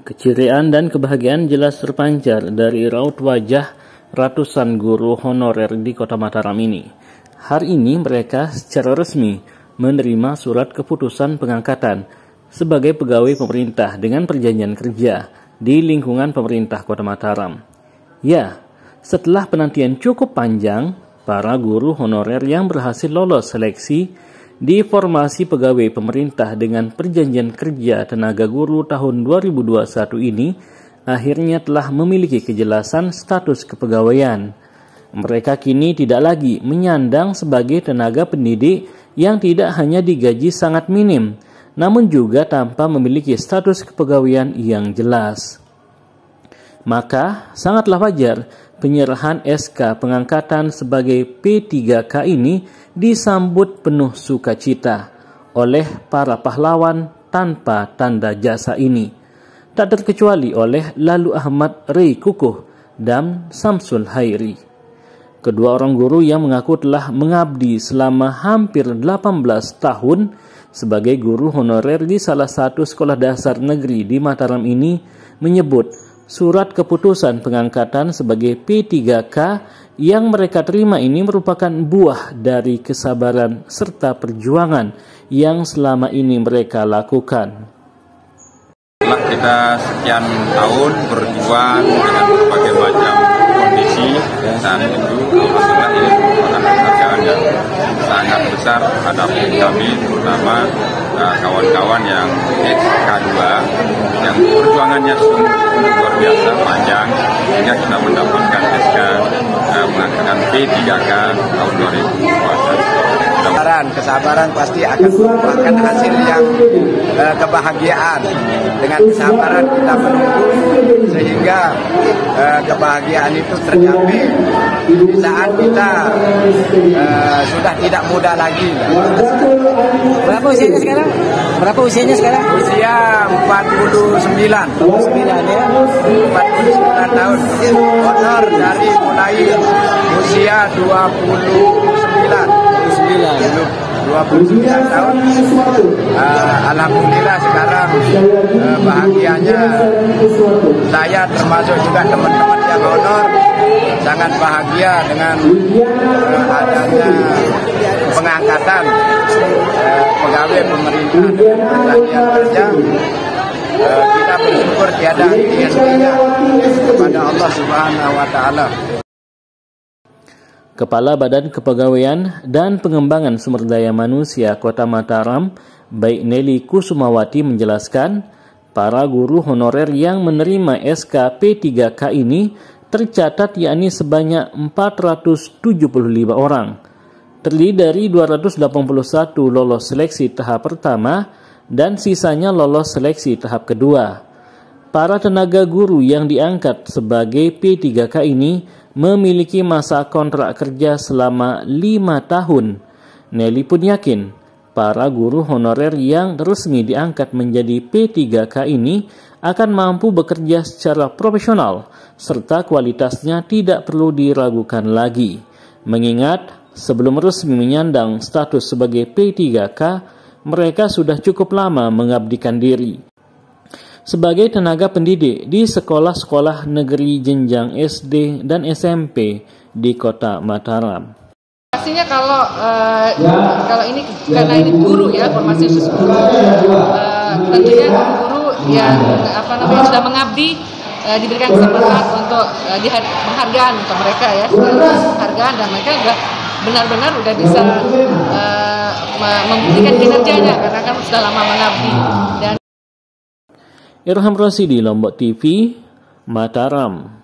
Keceriaan dan kebahagiaan jelas terpancar dari raut wajah ratusan guru honorer di Kota Mataram ini. Hari ini mereka secara resmi menerima surat keputusan pengangkatan sebagai pegawai pemerintah dengan perjanjian kerja di lingkungan pemerintah Kota Mataram. Ya, setelah penantian cukup panjang, para guru honorer yang berhasil lolos seleksi di formasi pegawai pemerintah dengan perjanjian kerja tenaga guru tahun 2021 ini akhirnya telah memiliki kejelasan status kepegawaian. Mereka kini tidak lagi menyandang sebagai tenaga pendidik yang tidak hanya digaji sangat minim, namun juga tanpa memiliki status kepegawaian yang jelas. Maka sangatlah wajar penyerahan SK pengangkatan sebagai P3K ini disambut penuh sukacita oleh para pahlawan tanpa tanda jasa ini, tak terkecuali oleh Lalu Ahmad Rey Kukuh dan Samsul Hairi. Kedua orang guru yang mengaku telah mengabdi selama hampir 18 tahun sebagai guru honorer di salah satu sekolah dasar negeri di Mataram ini menyebut surat keputusan pengangkatan sebagai P3K yang mereka terima ini merupakan buah dari kesabaran serta perjuangan yang selama ini mereka lakukan. Setelah kita sekian tahun berjuang dengan berbagai macam kondisi, saat itu alhamdulillah ini merupakan penghargaan yang sangat besar terhadap kami, terutama kawan-kawan yang K2 yang perjuangannya sungguh luar biasa panjang sehingga kita mendapatkan SK mengangkatkan P3K tahun 2021. Kesabaran pasti akan merupakan hasil yang kebahagiaan. Dengan kesabaran kita menunggu sehingga kebahagiaan itu tercapai di saat kita sudah tidak muda lagi. Berapa usianya sekarang? Usia 49 ya. 49 tahun. Honor dari mulai usia 29 tahun. Alhamdulillah sekarang bahagianya saya termasuk juga teman-teman yang honor sangat bahagia dengan adanya pengangkatan pegawai pemerintah dengan perjanjian kerja. Kita bersyukur tiada henti-hentinya kepada Allah Subhanahu wa taala. Kepala Badan Kepegawaian dan Pengembangan Sumber Daya Manusia Kota Mataram, Baik Nelly Kusumawati menjelaskan, para guru honorer yang menerima SK P3K ini tercatat yakni sebanyak 475 orang. Terdiri dari 281 lolos seleksi tahap pertama dan sisanya lolos seleksi tahap kedua. Para tenaga guru yang diangkat sebagai P3K ini memiliki masa kontrak kerja selama 5 tahun. Nelly pun yakin para guru honorer yang resmi diangkat menjadi P3K ini akan mampu bekerja secara profesional serta kualitasnya tidak perlu diragukan lagi. Mengingat sebelum resmi menyandang status sebagai P3K, mereka sudah cukup lama mengabdikan diri sebagai tenaga pendidik di sekolah-sekolah negeri jenjang SD dan SMP di Kota Mataram. Pastinya kalau ini karena ini guru ya, formasi khusus guru, tentunya guru yang sudah mengabdi diberikan kesempatan untuk penghargaan untuk mereka ya, penghargaan, dan mereka sudah benar-benar udah bisa membuktikan kinerjanya karena kan sudah lama mengabdi. Dan Irham Rosidi, Lombok TV, Mataram.